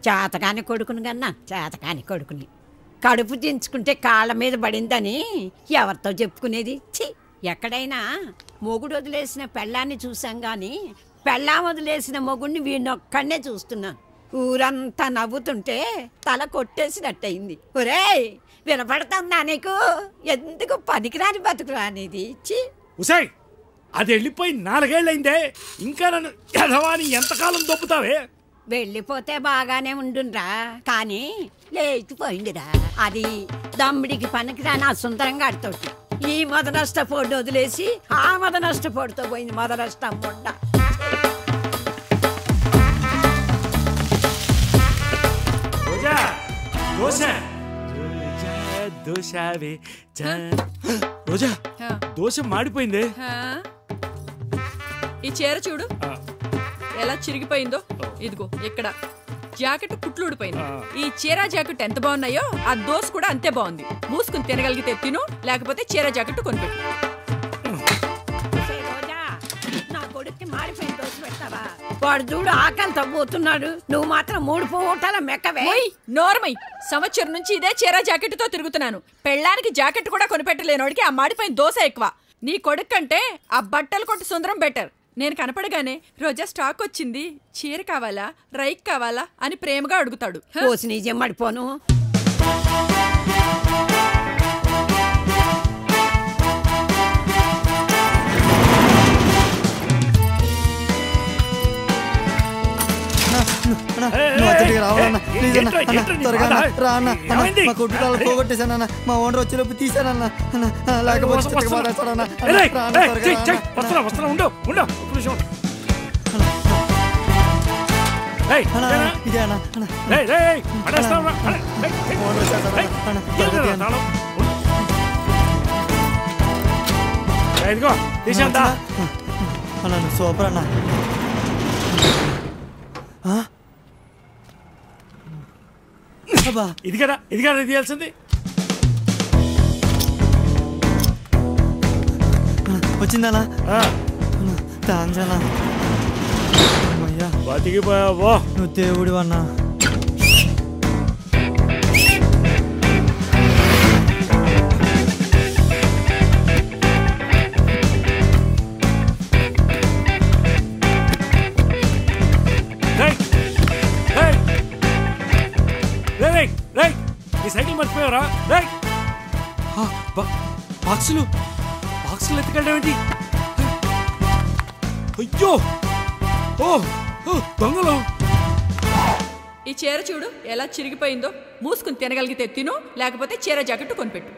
చేతకాని కొడుకుని కన్నా చేతకాని కొడుకుని కడుపు దించుకుంటే కాళ్ళ మీద పడిందని ఎవరితో చెప్పుకునేది? ఛీ, ఎక్కడైనా మొగుడు వదిలేసిన పెళ్ళాన్ని చూసాం గాని పెళ్ళాం వదిలేసిన మొగుడిని వీడినొక్కడనే చూస్తున్నాను. ఊరంతా నవ్వుతుంటే తల కొట్టేసినట్టయింది. ఒరేయ్, వినపడుతుందా నీకు? ఎందుకు పనికిరాని బతుకురా అనేది? ఉసాయ్, అది వెళ్ళిపోయి 4 ఏళ్ళైందే, ఇంకా నన్ను ఎదవాని ఎంతకాలం దొబ్బుతావే? వెళ్ళిపోతే బాగానే ఉండుండ్రా, కానీ లేచిపోయిందిరా. అది దమ్ముడికి పనికిరాని ఆ సుందరంగా ఆడుతోటి ఈ మద నష్టపోటు వదిలేసి ఆ మద నష్టపోటుతో పోయింది. మద నష్టం ముండ. రోజా, దోశ మాడిపోయింది. ఈ చీర చూడు ఎలా చిరిగిపోయిందో. ఇదిగో ఇక్కడ జాకెట్ కుట్లు ఊడిపోయింది. ఈ చీర జాకెట్ ఎంత బాగున్నాయో ఆ దోశ కూడా అంతే బాగుంది. మూసుకుని తినగలిగితే తిను, లేకపోతే చీర జాకెట్ కొనిపెట్టు. నా కొడుక్కి మాడిపోయిన దోశ పెట్టావా? వాడు చూడు ఆకలితో పోతున్నాడు, నువ్వు మాత్రం 3 పూటల మెక్కవే. నోర్మై, సంవత్సరం నుంచి ఇదే చీర జాకెట్ తో తిరుగుతున్నాను. పెళ్ళానికి జాకెట్ కూడా కొనిపెట్టలేనోడికి ఆ మాడిపోయిన దోశ ఎక్కువ. నీ కొడుకు కంటే ఆ బట్టలు కొట్టి సుందరం బెటర్. నేను కనపడగానే రోజా స్టాక్ వచ్చింది, చీర కావాలా రైక్ కావాలా అని ప్రేమగా అడుగుతాడు. నిజం మడిపోను. మా కొట్టుకాలు పోగొట్టేశానన్న, మా ఓనర్ వచ్చేలోపు తీసానన్న. లేకపోతే సూపర్ అన్న. ఇది కదా తీయాల్సింది. వచ్చిందనా? థాంక్స్ అన్నా. బతికిపోయావో, నువ్వు దేవుడు అన్నా. సైకిల్ మర్చిపోయావరా? బాక్సులు ఎత్తుకెళ్ళడం ఏంటి? అయ్యో, దొంగలు! ఈ చీర చూడు ఎలా చిరిగిపోయిందో. మూసుకుని తినగలిగితే తిను, లేకపోతే చీర జాకెట్ కొనిపెట్టు.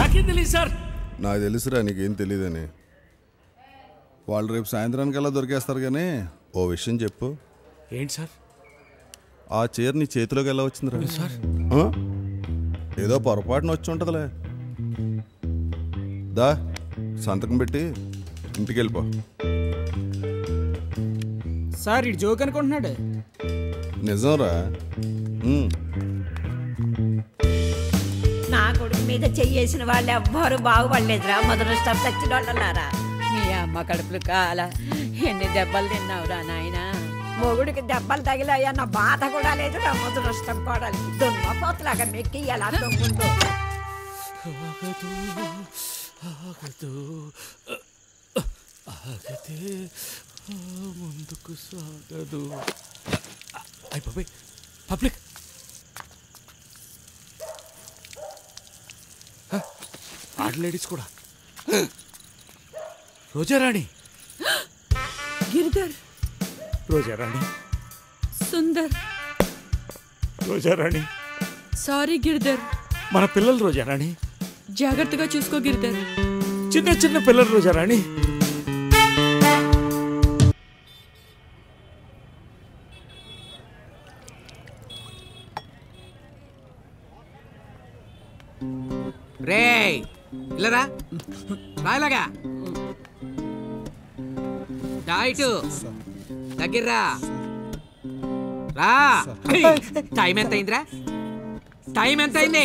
నాకేం తెలియదు సార్. నాకు తెలుసురా, నీకేం తెలియదని. వాళ్ళు రేపు సాయంత్రానికల్లా దొరికేస్తారు. కానీ ఓ విషయం చెప్పు. ఏంటి సార్? ఆ చీర నీ చేతిలోకి ఎలా వచ్చిందిరా? సార్, ఏదో పొరపాటున వచ్చి ఉంటుందిలే. దా, సంతకం పెట్టి ఇంటికి వెళ్ళిపో. సార్, ఇటు జోక్ అనుకుంటున్నాడు. నిజంరా. నా కొడుకు మీద చెయ్యేసిన వాళ్ళు ఎవ్వరు బాగుపడలేదురా. మొదటి స్టాప్ చచ్చిన వాళ్ళలారా. మీ అమ్మ కడుపులు కాల ఎన్ని దెబ్బలు తిన్నావురా నాయన. మొగుడికి దెబ్బలు తగిలాయన్న బాధ కూడా లేదురా. మొదటి స్టాప్ కోడలి దున్నపోతులాగా మెక్కి ఎలా దొంగుందో. ముందుకు సాగదు. అయిపోయి పబ్లిక్. లేడీస్ కూడా. రోజారాణి, గిరిధర్, రోజారాణి, సుందర్, రోజారాణి. సారీ గిరిధర్. మన పిల్లలు రోజారాణి. జాగ్రత్తగా చూసుకో గిరిధర్. చిన్న చిన్న పిల్లలు రోజారాణి. రేయ్, ఇల్లరా రాయలాగా ఇటు దగ్గర్రా రా. టైం ఎంత అయిందిరా? టైం ఎంత అయింది?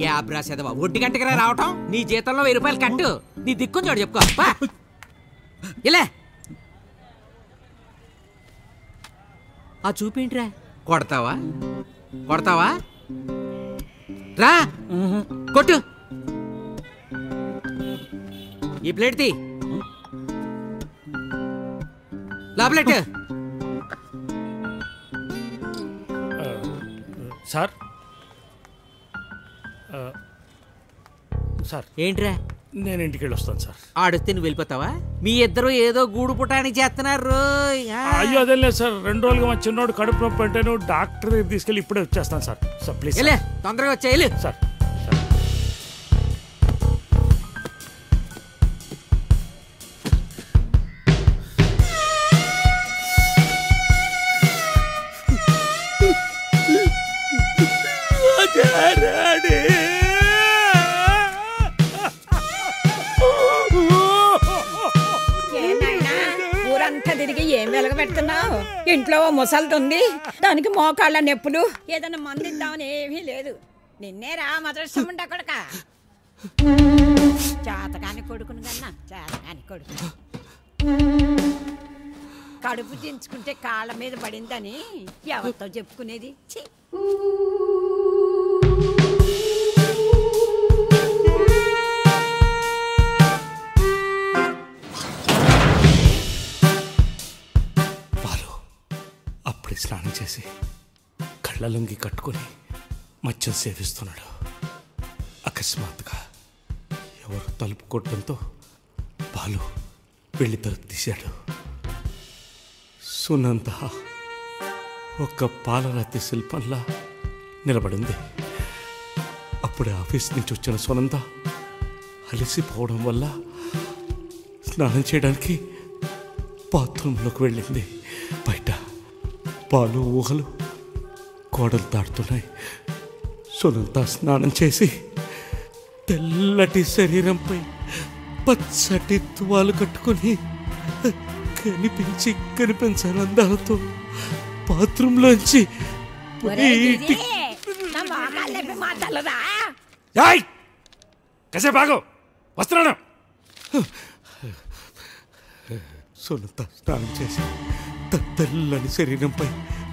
యాబ్రా సెదవా 1 గంటకి రావటం. నీ జీతంలో 1000 రూపాయలు కట్టు. నీ దిక్కుని చూడు చెప్పుకో. ఇలా ఆ చూపేంట్రా? కొడతావా కొడతావా? రా కొట్టు. ఈ ప్లేట్ తీ. ప్లేట్ సార్ సార్ ఏంట్రా? నేను ఇంటికి వెళ్ళి వస్తాను సార్. ఆడొస్తే నువ్వు వెళ్ళిపోతావా? మీ ఇద్దరు ఏదో గూడు పుటానికి చేస్తున్నారు. అయ్యో అదే లేదు సార్, 2 రోజులుగా మా చిన్నోడు కడుపు నొప్పి అంటే డాక్టర్ దగ్గర తీసుకెళ్ళి ఇప్పుడే వచ్చేస్తాను సార్. సార్ ప్లీజ్ తొందరగా వచ్చేయాలి సార్. ఊరంతా తిరిగి ఏం వెలగబెడుతున్నావు? ఇంట్లో ముసలితుంది, దానికి మోకాళ్ళ నొప్పులు, ఏదైనా మందు ఇద్దామని ఏమీ లేదు. నిన్నేరా మదరసముండా కొడుక, చేతకాని కొడుకును కన్నా చేతకాని కొడుకు. కడుపు దించుకుంటే కాళ్ళ మీద పడిందని ఎవరితో చెప్పుకునేది? ఛీ! అప్పుడే స్నానం చేసి కళ్ళ లొంగి కట్టుకొని మద్యం సేవిస్తున్నాడు. అకస్మాత్తుగా ఎవరు తలుపు కొట్టడంతో బాలు వెళ్ళి తలుపు తీశాడు. సునంద ఒక్క పాలరాతి శిల్పంలా నిలబడింది. అప్పుడే ఆఫీస్ నుంచి వచ్చిన సునంద అలసిపోవడం వల్ల స్నానం చేయడానికి బాత్రూంలోకి వెళ్ళింది. బయట పాలు ఊహలు కోడలు తాడుతున్నాయి. సునంద స్నానం చేసి తెల్లటి శరీరంపై పచ్చటి తువాలు కట్టుకొని కనిపించని అందాలతో బాత్రూంలోంచి కసే బాగో వస్తున్నాను. సునంద స్నానం చేసి తెల్లని శరీరంపై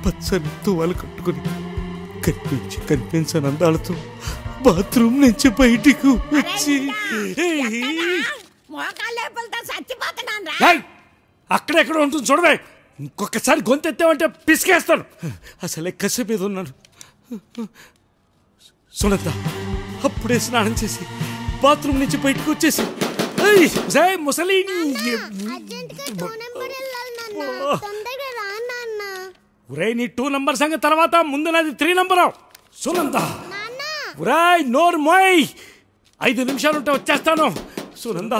పచ్చని తువాలు కట్టుకుని కనిపించని అందాలతో బాత్రూమ్ నుంచి బయటికి వచ్చి అక్కడెక్కడ ఉంటుంది చూడవే. ఇంకొకసారి గొంతెత్తావంటే పిసికేస్తాను. అసలే కసి మీద ఉన్నాను. సునంద అప్పుడే స్నానం చేసి బాత్రూమ్ నుంచి బయటకు వచ్చేసి ముసలి నీ 2 నంబర్ సంగతి తర్వాత, ముందు నాది 3 నంబరు. సునంద నోరు మోయ్, 5 నిమిషాలు ఉంటే వచ్చేస్తాను. సునంద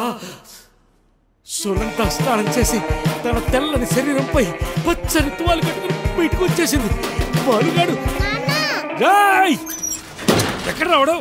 స్నానం చేసి తన తెల్లని శరీరంపై పచ్చని తువాలు కట్టుకుని బయటకు వచ్చేసింది. బాలుగాడు ఎక్కడ రావడం?